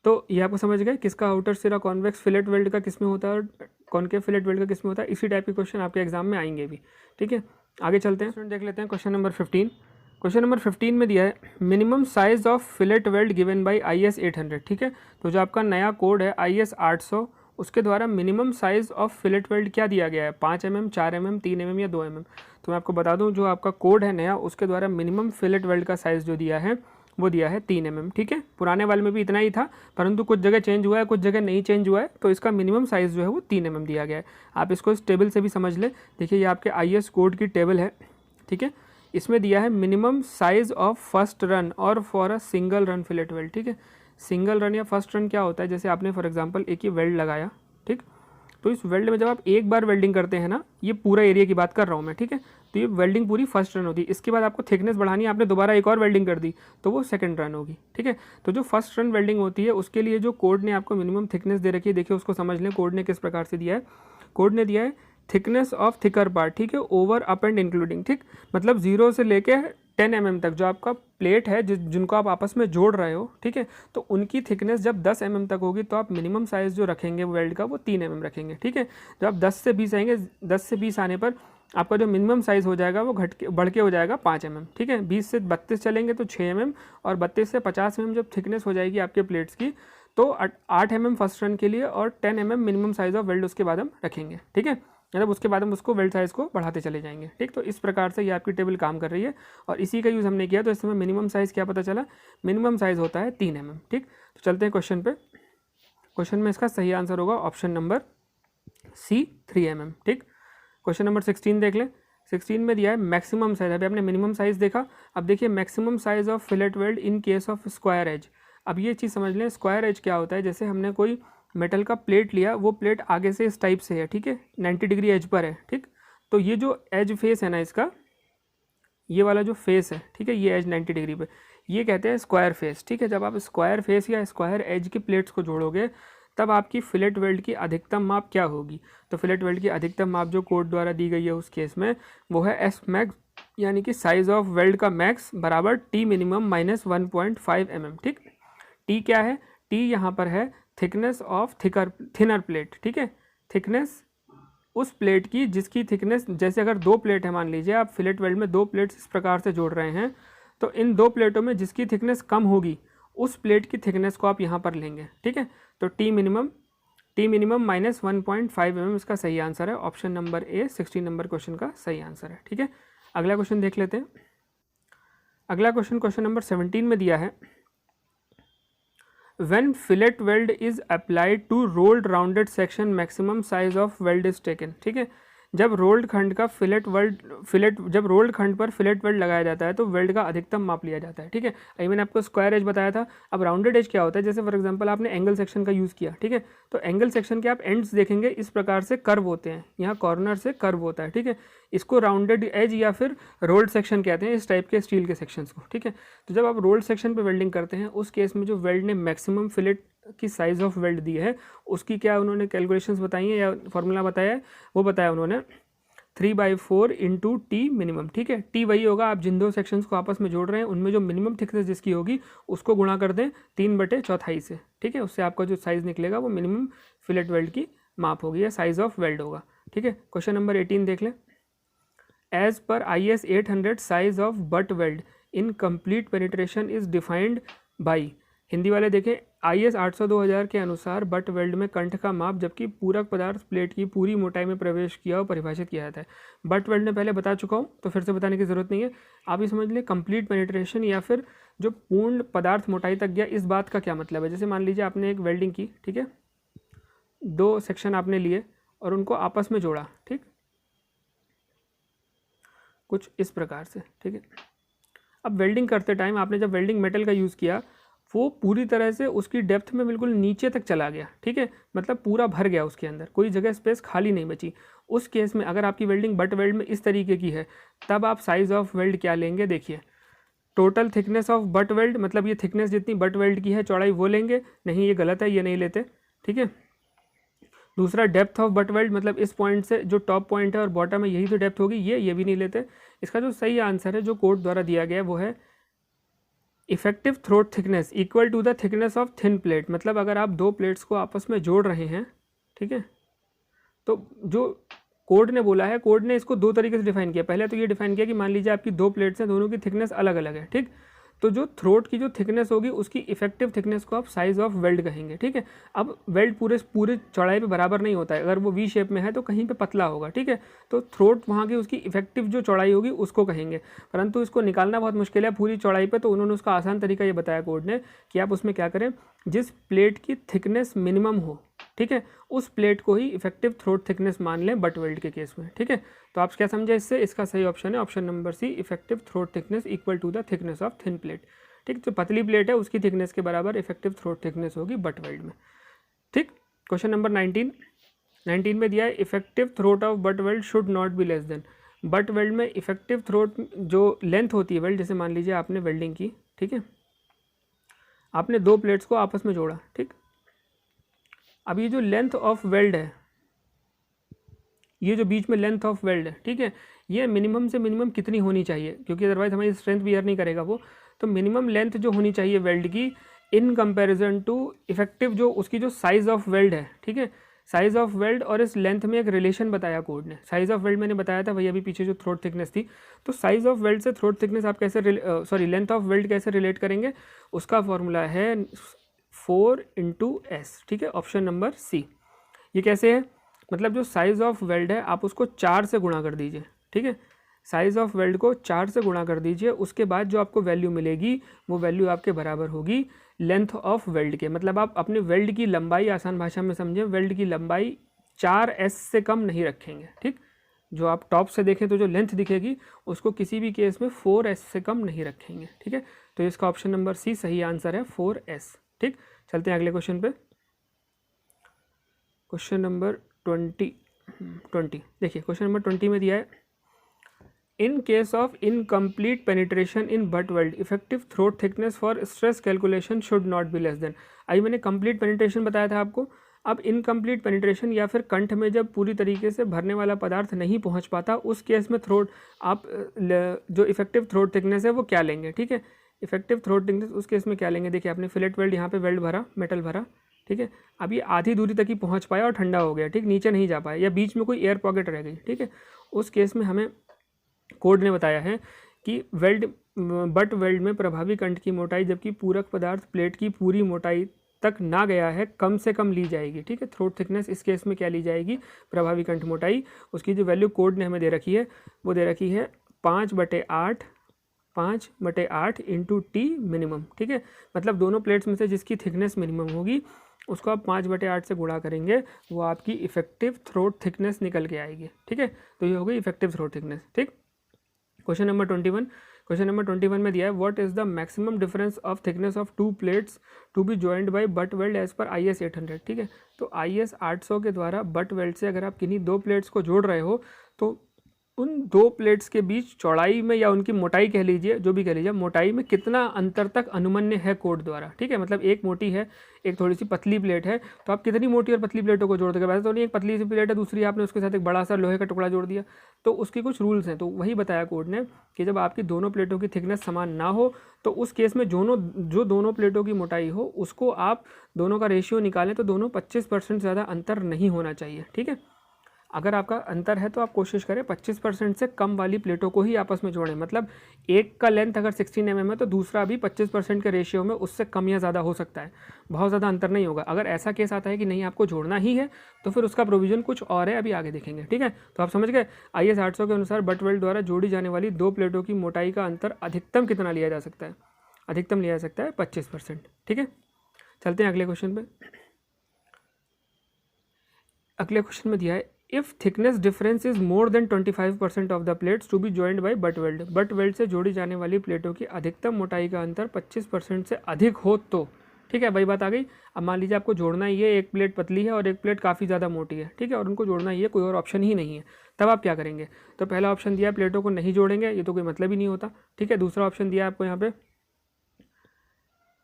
तो ये आपको समझ गए किसका आउटर सिरा कॉन्वेक्स फिलेट वेल्ड का किस में होता है और कॉन्केव फिलेट वेल्ड का किस में होता है। इसी टाइप के क्वेश्चन आपके एग्जाम में आएंगे भी, ठीक है। आगे चलते हैं, देख लेते हैं क्वेश्चन नंबर 15। क्वेश्चन नंबर 15 में दिया है minimum size of fillet weld given by IS 800, ठीक है। तो जो आपका नया कोड है IS 800, उसके द्वारा minimum size of fillet weld क्या दिया गया है, 5 mm, 4 mm, 3 mm या 2 mm। तो मैं आपको बता दूं जो आपका कोड है नया, उसके द्वारा मिनिमम फिलेट वेल्ड का साइज़ जो दिया है वो दिया है 3 mm, ठीक है। पुराने वाले में भी इतना ही था, परंतु कुछ जगह चेंज हुआ है, कुछ जगह नहीं चेंज हुआ है, तो इसका मिनिमम साइज़ जो है वो 3 mm दिया गया है। आप इसको इस टेबल से भी समझ लें। देखिए ये आपके IS कोड की टेबल है, ठीक है। इसमें दिया है minimum size of first run और for a single run fillet weld, ठीक है। सिंगल रन या फर्स्ट रन क्या होता है, जैसे आपने फॉर एग्जांपल एक ही वेल्ड लगाया, ठीक। तो इस वेल्ड में जब आप एक बार वेल्डिंग करते हैं ना, ये पूरा एरिया की बात कर रहा हूँ मैं, ठीक है। तो ये वेल्डिंग पूरी फर्स्ट रन होती है। इसके बाद आपको थिकनेस बढ़ानी है, आपने दोबारा एक और वेल्डिंग कर दी तो वो सेकंड रन होगी, ठीक है। तो जो फर्स्ट रन वेल्डिंग होती है उसके लिए जो कोड ने आपको मिनिमम थिकनेस दे रखी है, देखिए उसको समझ लें कोड ने किस प्रकार से दिया है। कोड ने दिया है थिकनेस ऑफ थिकर पार्ट, ठीक है, ओवर अप एंड इंक्लूडिंग, ठीक। मतलब 0 से लेके 10 mm तक जो आपका प्लेट है जिनको आप आपस में जोड़ रहे हो, ठीक है, तो उनकी थिकनेस जब 10 mm तक होगी तो आप मिनिमम साइज़ जो रखेंगे वेल्ड का वो 3 mm रखेंगे, ठीक है। जब आप 10 से 20 आएंगे, 10 से 20 आने पर आपका जो मिनिमम साइज़ हो जाएगा वो बढ़ के हो जाएगा 5 mm, ठीक है। 20 से 32 चलेंगे तो 6 mm, और 32 से 50 mm जब थिकनेस हो जाएगी आपके प्लेट्स की तो 8 mm फर्स्ट रन के लिए और 10 mm minimum size of weld उसके बाद हम रखेंगे, ठीक है। मतलब उसके बाद हम उसको वेल्ड साइज़ को बढ़ाते चले जाएंगे, ठीक। तो इस प्रकार से ये आपकी टेबल काम कर रही है और इसी का यूज़ हमने किया, तो इसमें मिनिमम साइज़ क्या पता चला, मिनिमम साइज़ होता है 3 mm, ठीक। तो चलते हैं क्वेश्चन पे। क्वेश्चन में इसका सही आंसर होगा ऑप्शन नंबर C, 3 mm, ठीक। क्वेश्चन नंबर 16 देख लें। 16 में दिया है मैक्सिमम साइज़, अभी आपने मिनिमम साइज़ देखा, अब देखिए maximum size of fillet weld in case of square edge. अब ये चीज़ समझ लें, स्क्वायर एज क्या होता है, जैसे हमने कोई मेटल का प्लेट लिया, वो प्लेट आगे से इस टाइप से है, ठीक है, 90 डिग्री एज पर है, ठीक। तो ये जो एज फेस है ना इसका, ये वाला जो फेस है, ठीक है, ये एज 90 डिग्री पे, ये कहते हैं स्क्वायर फेस, ठीक है। जब आप स्क्वायर फेस या स्क्वायर एज की प्लेट्स को जोड़ोगे तब आपकी फिलेट वेल्ड की अधिकतम माप क्या होगी। तो फिलेट वेल्ड की अधिकतम माप जो कोड द्वारा दी गई है उस केस में वो है एस मैक्स, यानी कि साइज ऑफ वेल्ड का मैक्स बराबर टी मिनिमम माइनस 1.5 mm, ठीक। टी क्या है, टी यहाँ पर है थिकनेस ऑफ थिनर प्लेट, ठीक है। थिकनेस उस प्लेट की जिसकी थिकनेस, जैसे अगर 2 प्लेट है, मान लीजिए आप फिलेट वेल्ड में 2 प्लेट्स इस प्रकार से जोड़ रहे हैं, तो इन 2 प्लेटों में जिसकी थिकनेस कम होगी उस प्लेट की थिकनेस को आप यहाँ पर लेंगे, ठीक है। तो टी मिनिमम माइनस 1.5 mm इसका सही आंसर है, ऑप्शन नंबर ए 16 नंबर क्वेश्चन का सही आंसर है, ठीक है। अगला क्वेश्चन देख लेते हैं। अगला क्वेश्चन नंबर 17 में दिया है when fillet weld is applied to rolled rounded section maximum size of weld is taken, ठीक है। जब रोल्ड खंड का जब रोल्ड खंड पर फिलेट वेल्ड लगाया जाता है तो वेल्ड का अधिकतम माप लिया जाता है, ठीक है। अभी मैंने आपको स्क्वायर एज बताया था, अब राउंडेड एज क्या होता है, जैसे फॉर एग्जांपल आपने एंगल सेक्शन का यूज़ किया, ठीक है। तो एंगल सेक्शन के आप एंड्स देखेंगे इस प्रकार से कर्व होते हैं, यहाँ कॉर्नर से कर्व होता है, ठीक है। इसको राउंडेड एज या फिर रोल्ड सेक्शन कहते हैं इस टाइप के स्टील के सेक्शंस को, ठीक है। तो जब आप रोल्ड सेक्शन पे वेल्डिंग करते हैं उस केस में जो वेल्ड ने मैक्सिमम फिलेट की साइज़ ऑफ वेल्ड दी है उसकी क्या उन्होंने कैलकुलेशंस बताई है या फॉर्मूला बताया है, वो बताया उन्होंने 3/4 इंटू टी मिनिमम, ठीक है। टी वही होगा, आप जिन 2 सेक्शंस को आपस में जोड़ रहे हैं उनमें जो मिनिमम थिकनेस जिसकी होगी उसको गुणा कर दें 3/4 से, ठीक है। उससे आपका जो साइज़ निकलेगा वो मिनिमम फिलेट वेल्ड की माप होगी या साइज़ ऑफ वेल्ड होगा, ठीक है। क्वेश्चन नंबर 18 देख लें। एज पर IS 800 size of butt weld in complete penetration is defined by, Hindi वाले देखें, IS 800-2000 के अनुसार बट वेल्ड में कंठ का माप जबकि पूरक पदार्थ प्लेट की पूरी मोटाई में प्रवेश किया और परिभाषित किया जाता है। बट वेल्ड में पहले बता चुका हूँ तो फिर से बताने की ज़रूरत नहीं है, आप ये समझ लें कंप्लीट पेनिट्रेशन या फिर जो पूर्ण पदार्थ मोटाई तक गया। इस बात का क्या मतलब है, जैसे मान लीजिए आपने एक वेल्डिंग की, ठीक है, 2 सेक्शन आपने लिए और उनको आपस में जोड़ा, ठीक, कुछ इस प्रकार से, ठीक है। अब वेल्डिंग करते टाइम आपने जब वेल्डिंग मेटल का यूज़ किया वो पूरी तरह से उसकी डेप्थ में बिल्कुल नीचे तक चला गया, ठीक है, मतलब पूरा भर गया, उसके अंदर कोई जगह स्पेस खाली नहीं बची। उस केस में अगर आपकी वेल्डिंग बट वेल्ड में इस तरीके की है तब आप साइज़ ऑफ वेल्ड क्या लेंगे, देखिए total thickness of butt weld, मतलब ये थिकनेस जितनी बट वेल्ड की है चौड़ाई वो लेंगे, नहीं ये गलत है, ये नहीं लेते, ठीक है। दूसरा डेप्थ ऑफ बट वेल्ड, मतलब इस पॉइंट से जो टॉप पॉइंट है और बॉटम है यही तो डेप्थ होगी, ये भी नहीं लेते। इसका जो सही आंसर है जो कोड द्वारा दिया गया है वो है effective throat thickness equal to the thickness of thin plate. मतलब अगर आप 2 प्लेट्स को आपस में जोड़ रहे हैं, ठीक है, तो जो कोड ने बोला है, कोड ने इसको 2 तरीके से डिफाइन किया। पहले तो ये डिफाइन किया कि मान लीजिए आपकी 2 प्लेट्स हैं, दोनों की थिकनेस अलग अलग है, ठीक, तो जो थ्रोट की जो थिकनेस होगी उसकी इफेक्टिव थिकनेस को आप साइज ऑफ वेल्ड कहेंगे, ठीक है। अब वेल्ड पूरे चौड़ाई पे बराबर नहीं होता है, अगर वो वी शेप में है तो कहीं पे पतला होगा, ठीक है, तो थ्रोट वहाँ की उसकी इफेक्टिव जो चौड़ाई होगी उसको कहेंगे। परंतु इसको निकालना बहुत मुश्किल है पूरी चौड़ाई पे, तो उन्होंने उसका आसान तरीका ये बताया कोड ने कि आप उसमें क्या करें, जिस प्लेट की थिकनेस मिनिमम हो, ठीक है, उस प्लेट को ही इफेक्टिव थ्रोट थिकनेस मान लें बट वेल्ड के केस में, ठीक है। तो आप क्या समझे इससे, इसका सही ऑप्शन है option number C, effective throat thickness equal to the thickness of thin plate, ठीक। जो पतली प्लेट है उसकी थिकनेस के बराबर इफेक्टिव थ्रोट थिकनेस होगी बट वेल्ड में, ठीक। क्वेश्चन नंबर 19 में दिया है effective throat of butt weld should not be less than. Butt weld में इफेक्टिव थ्रोट जो लेंथ होती है वेल्ड, जैसे मान लीजिए आपने वेल्डिंग की, ठीक है, आपने 2 प्लेट्स को आपस में जोड़ा, ठीक। अब ये जो लेंथ ऑफ वेल्ड है, ये जो बीच में लेंथ ऑफ वेल्ड है, ठीक है, ये मिनिमम से मिनिमम कितनी होनी चाहिए, क्योंकि अदरवाइज हमारी स्ट्रेंथ बियर नहीं करेगा वो। तो मिनिमम लेंथ जो होनी चाहिए वेल्ड की इन कंपैरिजन टू इफेक्टिव जो उसकी जो साइज़ ऑफ वेल्ड है, ठीक है, साइज़ ऑफ वेल्ड और इस लेंथ में एक रिलेशन बताया कोड ने। साइज़ ऑफ वेल्ड मैंने बताया था भैया अभी पीछे जो थ्रोट थिकनेस थी, तो साइज़ ऑफ वेल्ड से थ्रोट थिकनेस आप कैसे लेंथ ऑफ वेल्ड कैसे रिलेट करेंगे, उसका फॉर्मूला है 4/s, ठीक है, ऑप्शन नंबर सी। ये कैसे है, मतलब जो साइज़ ऑफ वेल्ड है आप उसको 4 से गुणा कर दीजिए, ठीक है, साइज़ ऑफ वेल्ड को 4 से गुणा कर दीजिए, उसके बाद जो आपको वैल्यू मिलेगी वो वैल्यू आपके बराबर होगी लेंथ ऑफ वेल्ड के। मतलब आप अपने वेल्ड की लंबाई, आसान भाषा में समझें, वेल्ड की लंबाई 4s से कम नहीं रखेंगे, ठीक। जो आप टॉप से देखें तो जो लेंथ दिखेगी उसको किसी भी केस में 4s से कम नहीं रखेंगे, ठीक है। तो इसका ऑप्शन नंबर सी सही आंसर है 4s, ठीक। चलते हैं अगले क्वेश्चन पे, क्वेश्चन नंबर 20 देखिए। क्वेश्चन नंबर 20 में दिया है इन case of incomplete penetration in butt weld effective throat thickness for stress calculation should not be less then. अभी मैंने कंप्लीट पेनिट्रेशन बताया था आपको, अब इनकम्प्लीट पेनिट्रेशन या फिर कंठ में जब पूरी तरीके से भरने वाला पदार्थ नहीं पहुंच पाता उस केस में थ्रोट आप जो इफेक्टिव थ्रोट थिकनेस है वो क्या लेंगे, ठीक है। इफेक्टिव थ्रोट थिकनेस उस केस में क्या लेंगे, देखिए आपने फिलेट वेल्ड यहाँ पे वेल्ड भरा, मेटल भरा, ठीक है, अब ये आधी दूरी तक ही पहुँच पाया और ठंडा हो गया, ठीक, नीचे नहीं जा पाया या बीच में कोई एयर पॉकेट रह गई, ठीक है। उस केस में हमें कोड ने बताया है कि बट वेल्ड में प्रभावी कंठ की मोटाई जबकि पूरक पदार्थ प्लेट की पूरी मोटाई तक ना गया है कम से कम ली जाएगी, ठीक है। थ्रोट थिकनेस इस केस में क्या ली जाएगी, प्रभावी कंठ मोटाई, उसकी जो वैल्यू कोड ने हमें दे रखी है वो दे रखी है 5/8 इंटू टी मिनिमम, ठीक है। मतलब दोनों प्लेट्स में से जिसकी थिकनेस मिनिमम होगी उसको आप 5/8 से गुणा करेंगे, वो आपकी इफेक्टिव थ्रोट थिकनेस निकल के आएगी, ठीक है। तो ये हो गई इफेक्टिव थ्रोट थिकनेस, ठीक। क्वेश्चन नंबर 21 में दिया है what is the maximum difference of thickness of 2 plates to be joined by butt weld edge पर IS 800, ठीक है। तो IS 800 के द्वारा बट वेल्ड से अगर आप किन्हीं 2 प्लेट्स को जोड़ रहे हो तो उन 2 प्लेट्स के बीच चौड़ाई में या उनकी मोटाई कह लीजिए, जो भी कह लीजिए, मोटाई में कितना अंतर तक अनुमन्य है कोड द्वारा, ठीक है। मतलब एक मोटी है एक थोड़ी सी पतली प्लेट है, तो आप कितनी मोटी और पतली प्लेटों को जोड़ दोगे, वैसे तो नहीं, एक पतली सी प्लेट है दूसरी आपने उसके साथ एक बड़ा सा लोहे का टुकड़ा जोड़ दिया, तो उसके कुछ रूल्स हैं। तो वही बताया कोड ने कि जब आपकी दोनों प्लेटों की थिकनेस समान ना हो तो उस केस में दोनों प्लेटों की मोटाई हो उसको आप दोनों का रेशियो निकालें तो दोनों 25% ज़्यादा अंतर नहीं होना चाहिए, ठीक है। अगर आपका अंतर है तो आप कोशिश करें 25% से कम वाली प्लेटों को ही आपस में जोड़ें। मतलब एक का लेंथ अगर 16 mm है तो दूसरा भी 25% के रेशियो में उससे कम या ज़्यादा हो सकता है, बहुत ज़्यादा अंतर नहीं होगा। अगर ऐसा केस आता है कि नहीं आपको जोड़ना ही है तो फिर उसका प्रोविज़न कुछ और है, अभी आगे देखेंगे, ठीक है। तो आप समझ गए। IS 800 के अनुसार बट वेल्ड द्वारा जोड़ी जाने वाली दो प्लेटों की मोटाई का अंतर अधिकतम कितना लिया जा सकता है? अधिकतम लिया जा सकता है 25%, ठीक है। चलते हैं अगले क्वेश्चन पे। अगले क्वेश्चन में दिया है if thickness difference is more than 25% of the plates to be joined by butt weld. Butt weld से जोड़ी जाने वाली प्लेटों की अधिकतम मोटाई का अंतर 25% से अधिक हो तो, ठीक है, वही बात आ गई। अब मान लीजिए आपको जोड़ना ही है, एक प्लेट पतली है और एक प्लेट काफ़ी ज़्यादा मोटी है, ठीक है, और उनको जोड़ना ही है, कोई और ऑप्शन ही नहीं है, तब आप क्या करेंगे? तो पहला ऑप्शन दिया है प्लेटों को नहीं जोड़ेंगे, ये तो कोई मतलब ही नहीं होता, ठीक है। दूसरा ऑप्शन दिया है आपको यहाँ पे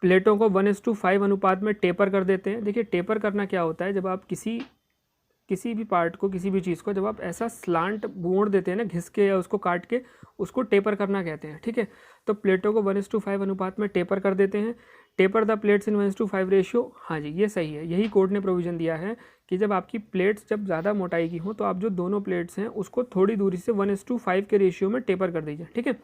प्लेटों को 1:5 अनुपात में टेपर कर देते हैं। देखिए टेपर करना क्या होता है, जब आप किसी भी पार्ट को, किसी भी चीज़ को जब आप ऐसा स्लांट मोड़ देते हैं ना, घिस के या उसको काट के, उसको टेपर करना कहते हैं, ठीक है। तो प्लेटों को 1:5 अनुपात में टेपर कर देते हैं। Taper the plates in 1:5 ratio, हाँ जी ये सही है। यही कोर्ट ने प्रोविज़न दिया है कि जब आपकी प्लेट्स जब ज़्यादा मोटाई की हो तो आप जो दोनों प्लेट्स हैं उसको थोड़ी दूरी से 1:5 के रेशियो में टेपर कर दीजिए, ठीक है।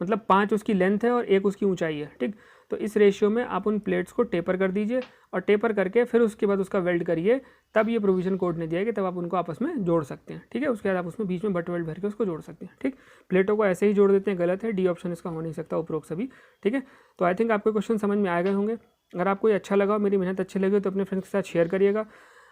मतलब 5 उसकी लेंथ है और 1 उसकी ऊंचाई है, ठीक। तो इस रेशियो में आप उन प्लेट्स को टेपर कर दीजिए और टेपर करके फिर उसके बाद उसका वेल्ड करिए, तब ये प्रोविज़न कोड ने दिया है कि तब आप उनको आपस में जोड़ सकते हैं, ठीक है। उसके बाद आप उसमें बीच में बट वेल्ड भर के उसको जोड़ सकते हैं, ठीक। प्लेटों को ऐसे ही जोड़ देते हैं, गलत है, डी ऑप्शन इसका हो नहीं सकता, उपरोक्त सभी, ठीक है। तो आई थिंक आपको क्वेश्चन समझ में आ गए होंगे। अगर आपको ये अच्छा लगा, मेरी मेहनत अच्छी लगी तो अपने फ्रेंड्स के साथ शेयर करिएगा।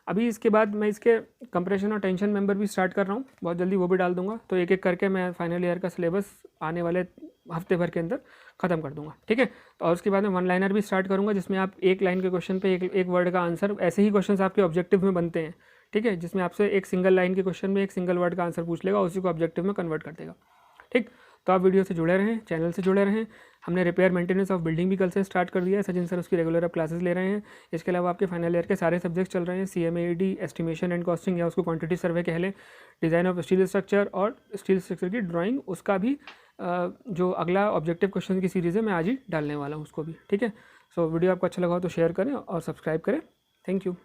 अभी इसके बाद मैं इसके कंप्रेशन और टेंशन मेंबर भी स्टार्ट कर रहा हूँ, बहुत जल्दी वो भी डाल दूंगा। तो एक एक करके मैं फाइनल ईयर का सिलेबस आने वाले हफ्ते भर के अंदर ख़त्म कर दूंगा, ठीक है। तो और उसके बाद मैं वन लाइनर भी स्टार्ट करूँगा, जिसमें आप एक लाइन के क्वेश्चन पे एक वर्ड का आंसर, ऐसे ही क्वेश्चन आपके ऑब्जेक्टिव में बनते हैं, ठीक है, जिसमें आपसे एक सिंगल लाइन के क्वेश्चन में एक सिंगल वर्ड का आंसर पूछ लेगा, उसी को ऑब्जेक्टिव में कन्वर्ट कर देगा, ठीक। तो आप वीडियो से जुड़े रहें, चैनल से जुड़े रहें। हमने रिपेयर मेंटेनेंस ऑफ बिल्डिंग भी कल से स्टार्ट कर दिया है, सचिन सर उसकी रेगुलर आप क्लासेस ले रहे हैं। इसके अलावा आपके फाइनल ईयर के सारे सब्जेक्ट्स चल रहे हैं, CMAED, एस्टिमेशन एंड कॉस्टिंग या उसको क्वांटिटी सर्वे कह लें, डिज़ाइन ऑफ स्टील स्ट्रक्चर और स्टील स्ट्रक्चर की ड्राइंग, उसका भी जो अगला ऑब्जेक्टिव क्वेश्चन की सीरीज़ है मैं आज ही डालने वाला हूँ उसको भी, ठीक है। सो वीडियो आपको अच्छा लगा हो तो शेयर करें और सब्सक्राइब करें। Thank you.